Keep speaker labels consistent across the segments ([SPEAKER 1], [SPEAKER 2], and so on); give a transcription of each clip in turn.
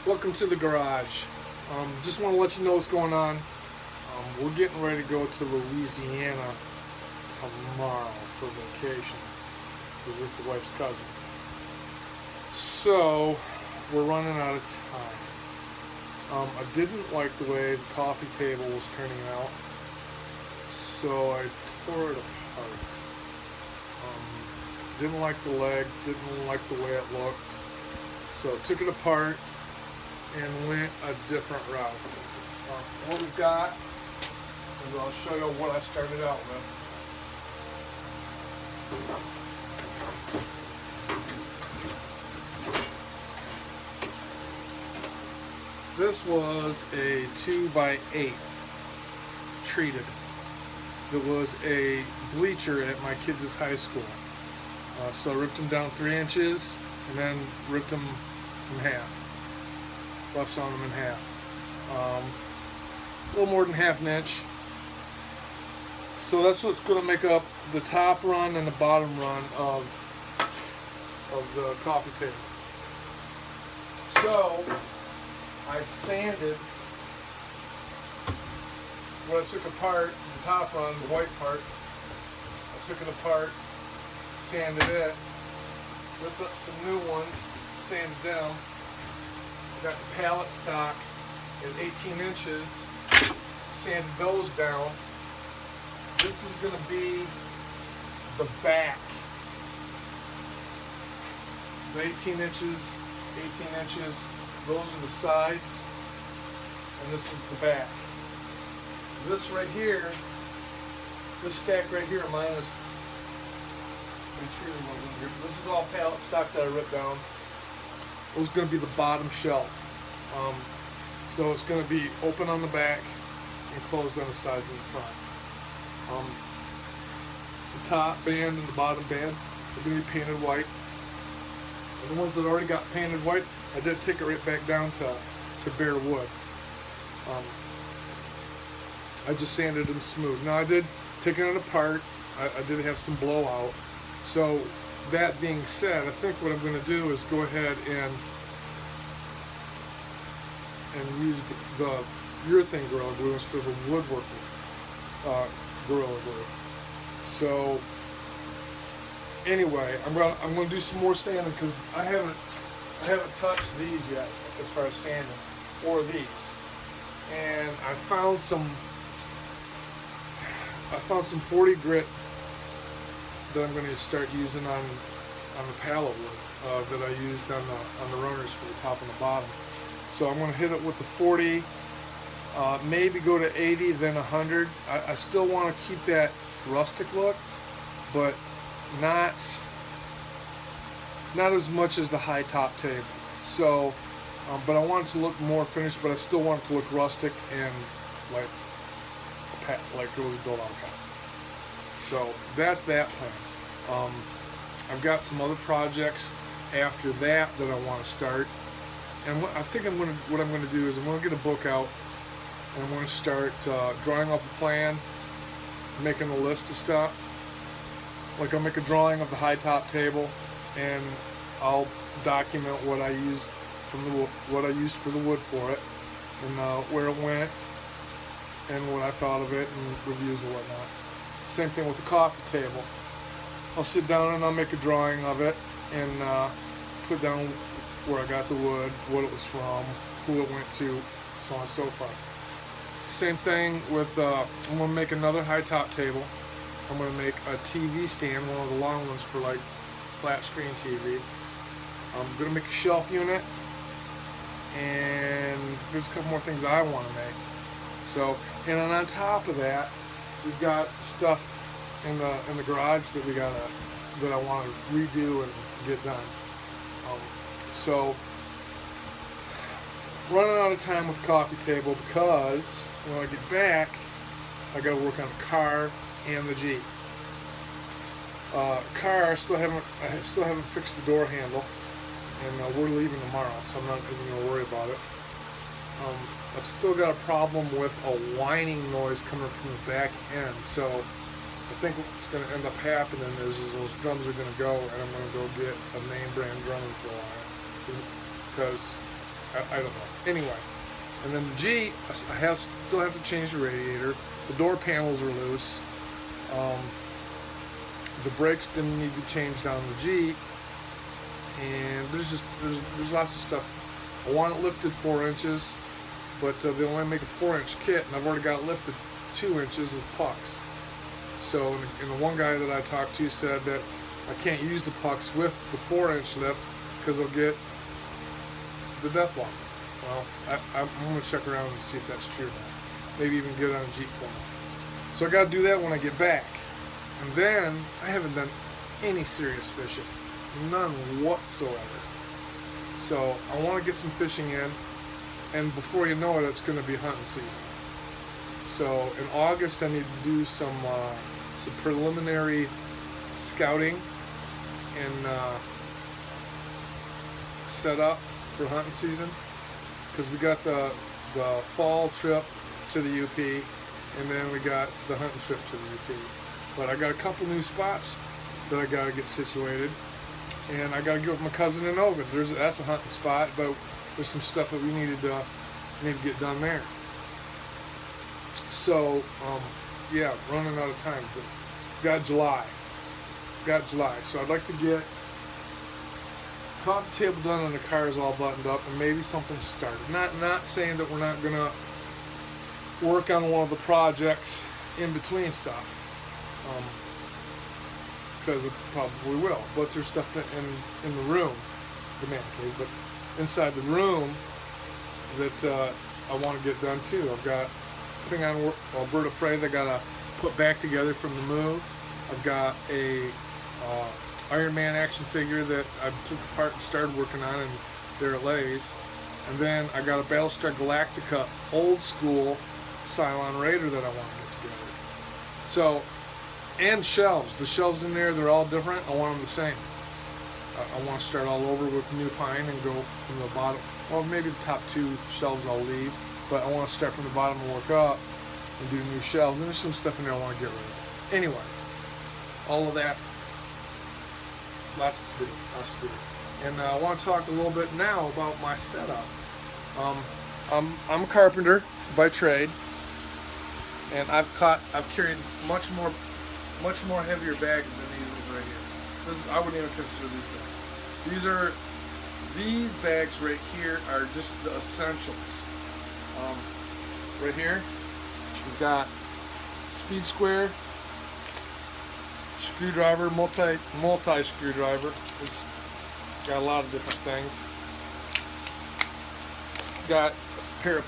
[SPEAKER 1] Welcome to the garage. Just want to let you know what's going on. We're getting ready to go to Louisiana tomorrow for vacation. Visit the wife's cousin. So we're running out of time. I didn't like the way the coffee table was turning out, so I tore it apart. Didn't like the legs, didn't like the way it looked, so took it apart and went a different route. What we've got is I'll show you what I started out with. This was a 2x8 treated. It was a bleacher at my kids' high school. So I ripped them down 3 inches and then ripped them in half. Left sawn them in half. A little more than half an inch. So that's what's going to make up the top run and the bottom run of the coffee table. So I sanded what I took apart, the top run, the white part. I took it apart, sanded it, ripped up some new ones, sanded them. I got the pallet stock at 18 inches, sanded those down. This is going to be the back. The 18 inches, those are the sides, and this is the back. This right here, this stack right here, mine is, this is all pallet stock that I ripped down. It was going to be the bottom shelf. So it's going to be open on the back and closed on the sides and the front. The top band and the bottom band are going to be painted white. And the ones that already got painted white, I did take it right back down to bare wood. I just sanded them smooth. Now I did take it apart. I did have some blowout. So that being said, I think what I'm going to do is go ahead and use the urethane Gorilla Glue instead of the woodworking Gorilla Glue. So anyway, I'm going to do some more sanding because I haven't touched these yet as far as sanding, or these. And I found some 40 grit that I'm going to start using on the pallet wood that I used on the runners for the top and the bottom. So I'm going to hit it with the 40, maybe go to 80, then 100. I still want to keep that rustic look, but not as much as the high top table. So, but I want it to look more finished, but I still want it to look rustic and like it was built on a pallet. So that's that plan. I've got some other projects after that I want to start, and I think what I'm going to do is I'm going to get a book out, and I'm going to start drawing up a plan, making a list of stuff. Like I'll make a drawing of the high top table, and I'll document what I used for the wood for it, and where it went, and what I thought of it, and reviews and whatnot. Same thing with the coffee table. I'll sit down and I'll make a drawing of it and put down where I got the wood, what it was from, who it went to, so on and so forth. Same thing with, I'm going to make another high top table. I'm going to make a TV stand, one of the long ones for like flat screen TV. I'm going to make a shelf unit, and there's a couple more things I want to make. So, and then on top of that, we've got stuff in the garage that I want to redo and get done. So running out of time with the coffee table because when I get back, I got to work on the car and the Jeep. Car, I still haven't fixed the door handle, and we're leaving tomorrow, so I'm not even going to worry about it. I've still got a problem with a whining noise coming from the back end, so I think what's going to end up happening is those drums are going to go, and I'm going to go get a name brand drum for it, because I don't know. Anyway, and then the Jeep, I still have to change the radiator. The door panels are loose. The brakes gonna need to be changed on the Jeep, and there's lots of stuff. I want it lifted 4 inches, but they only make a 4-inch kit, and I've already got it lifted 2 inches with pucks. So, and the one guy that I talked to said that I can't use the pucks with the 4-inch lift because I'll get the death walk. Well, I'm going to check around and see if that's true or not. Maybe even get it on a Jeep for me. So I got to do that when I get back. And then I haven't done any serious fishing. None whatsoever. So I want to get some fishing in. And before you know it, it's going to be hunting season. So in August, I need to do some preliminary scouting and set up for hunting season, because we got the fall trip to the UP, and then we got the hunting trip to the UP. But I got a couple new spots that I got to get situated, and I got to get with my cousin in Ovid. That's a hunting spot, but there's some stuff that we need to get done there. So yeah, running out of time. Got July. So I'd like to get coffee table done and the car is all buttoned up, and maybe something started. Not saying that we're not gonna work on one of the projects in between stuff, because it probably will. But there's stuff in the room, the man cave, but inside the room that I want to get done too. I've got putting on a bird of prey that I gotta put back together from the move. I've got a Iron Man action figure that I took apart and started working on, and there it lays. And then I got a Battlestar Galactica old school Cylon Raider that I want to get together. So, and shelves. The shelves in there, they're all different. I want them the same. I want to start all over with new pine and go from the bottom. Well, maybe the top 2 shelves I'll leave, but I want to start from the bottom and work up and do new shelves. And there's some stuff in there I want to get rid of. Anyway, all of that, lots to do. And I want to talk a little bit now about my setup. I'm a carpenter by trade, and I've carried much more heavier bags than these ones right here. I wouldn't even consider these bags. These bags right here are just the essentials. Right here, we've got speed square, screwdriver, multi screwdriver. It's got a lot of different things. Got a pair of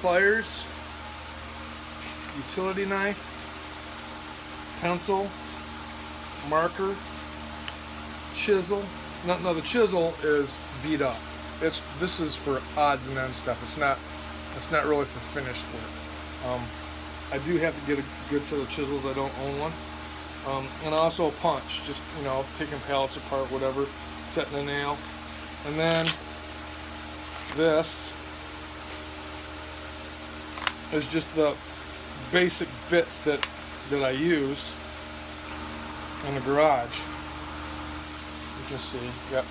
[SPEAKER 1] pliers, utility knife, pencil, marker, chisel. No, the chisel is beat up. This is for odds and ends stuff. It's not really for finished work. I do have to get a good set of chisels. I don't own one. And also a punch, just taking pallets apart, whatever, setting a nail. And then this is just the basic bits that I use in the garage. You can see, got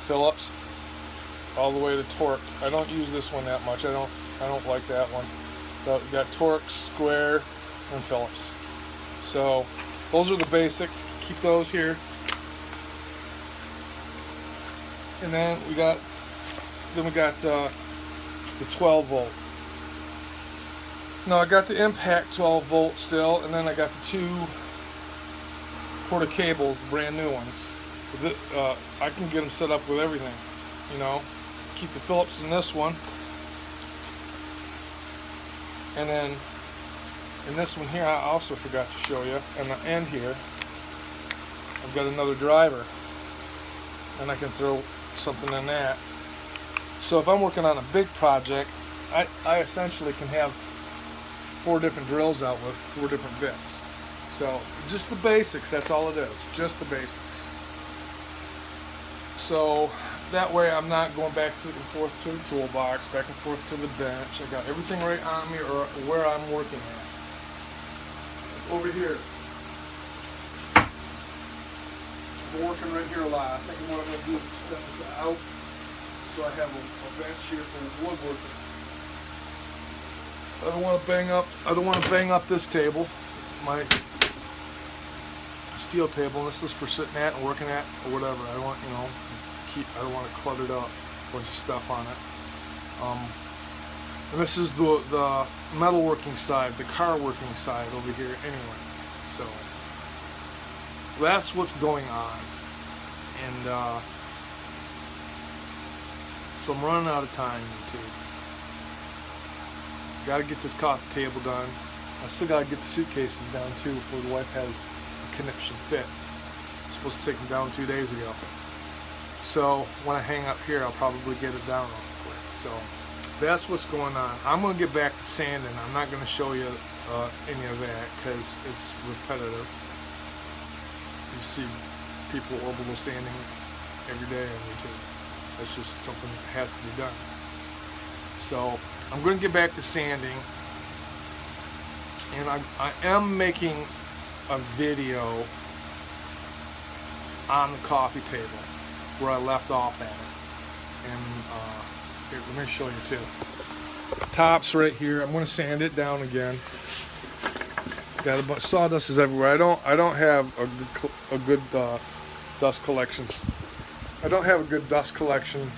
[SPEAKER 1] Phillips all the way to Torque. I don't use this one that much. I don't like that one. But we got Torque, Square, and Phillips. So those are the basics. Keep those here. And then we got the 12 volt. No, I got the Impact 12 volt still, and then I got the 2 Porta cables, brand new ones. I can get them set up with everything. Keep the Phillips in this one, and then in this one here, I also forgot to show you, on the end here, I've got another driver, and I can throw something in that. So if I'm working on a big project, I essentially can have 4 different drills out with 4 different bits. So just the basics, that's all it is, just the basics. So that way I'm not going back and forth to the toolbox, back and forth to the bench. I got everything right on me or where I'm working at. Over here, I'm working right here a lot. I think what I'm going to do is extend this out So I have a bench here for woodworking. I don't want to bang up this table, my steel table. And this is for sitting at and working at or whatever. I don't want, I don't want it cluttered up, a bunch of stuff on it. And this is the metalworking side, the car working side over here anyway. So that's what's going on. And so I'm running out of time, YouTube. Got to get this coffee table done. I still got to get the suitcases down too before the wife has a conniption fit. I'm supposed to take them down 2 days ago. So when I hang up here, I'll probably get it down real quick. So that's what's going on. I'm going to get back to sanding. I'm not going to show you any of that because it's repetitive. You see people orbital sanding every day on YouTube. That's just something that has to be done. So I'm going to get back to sanding, and I am making a video on the coffee table where I left off at it. And here, let me show you too. Top's right here. I'm going to sand it down again. Got a bunch sawdust is everywhere. I don't have a good dust collection. I don't have a good dust collection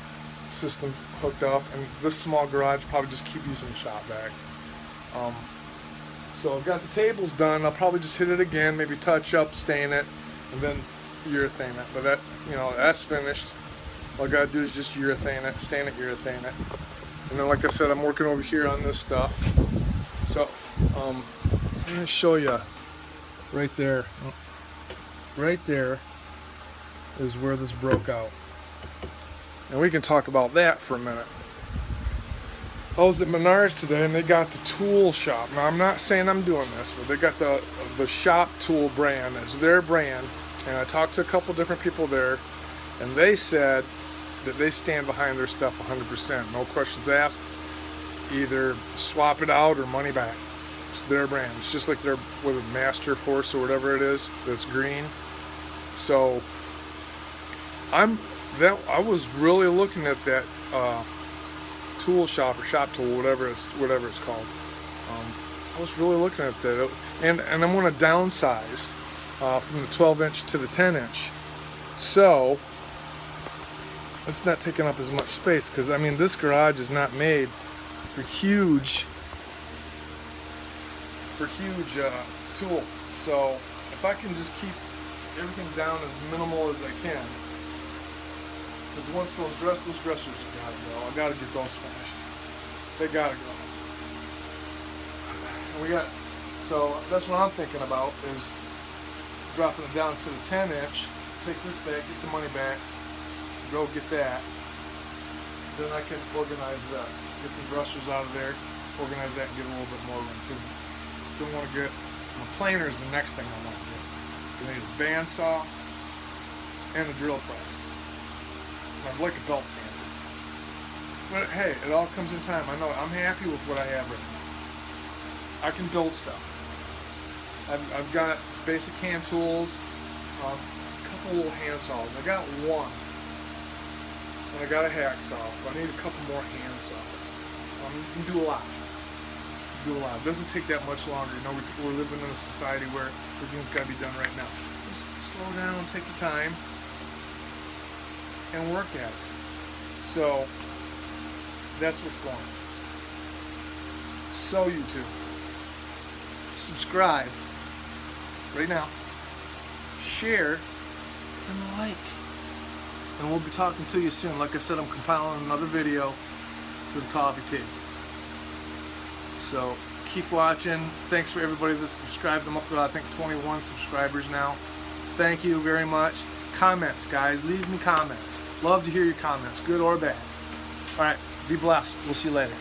[SPEAKER 1] system hooked up, and this small garage probably just keep using the shop vac. So I've got the tables done. I'll probably just hit it again, maybe touch up, stain it, and then urethane it. But that, that's finished. All I gotta do is just urethane it, stain it, urethane it. And then, like I said, I'm working over here on this stuff. So I'm gonna show you right there. Right there is where this broke out. And we can talk about that for a minute. I was at Menards today and they got the tool shop. Now I'm not saying I'm doing this, but they got the shop tool brand. It's their brand. And I talked to a couple different people there, and they said that they stand behind their stuff 100%. No questions asked. Either swap it out or money back. It's their brand. It's just like their Master Force or whatever it is that's green. So I was really looking at that tool shop or shop tool, whatever it's called. I was really looking at that, and I'm going to downsize from the 12-inch to the 10-inch. So it's not taking up as much space because this garage is not made for huge tools. So if I can just keep everything down as minimal as I can. Because once those dressers gotta go, I gotta get those finished. They gotta go. And so that's what I'm thinking about, is dropping it down to the 10-inch, take this back, get the money back, go get that. Then I can organize this, get the dressers out of there, organize that and get a little bit more room. Because I still want to get, the planer is the next thing I want to get. I need a bandsaw and a drill press. I'd like a belt sander. But hey, it all comes in time. I know I'm happy with what I have right now. I can build stuff. I've got basic hand tools, a couple little hand saws. I got one. And I got a hacksaw, but I need a couple more hand saws. You can do a lot. It doesn't take that much longer. We're living in a society where everything's got to be done right now. Just slow down, take your time, and work at it. So that's what's going on. So YouTube, subscribe right now, share, and like. And we'll be talking to you soon. Like I said, I'm compiling another video for the coffee table. So keep watching. Thanks for everybody that subscribed. I'm up to, I think, 21 subscribers now. Thank you very much. Comments, guys. Leave me comments. Love to hear your comments, good or bad. All right, be blessed. We'll see you later.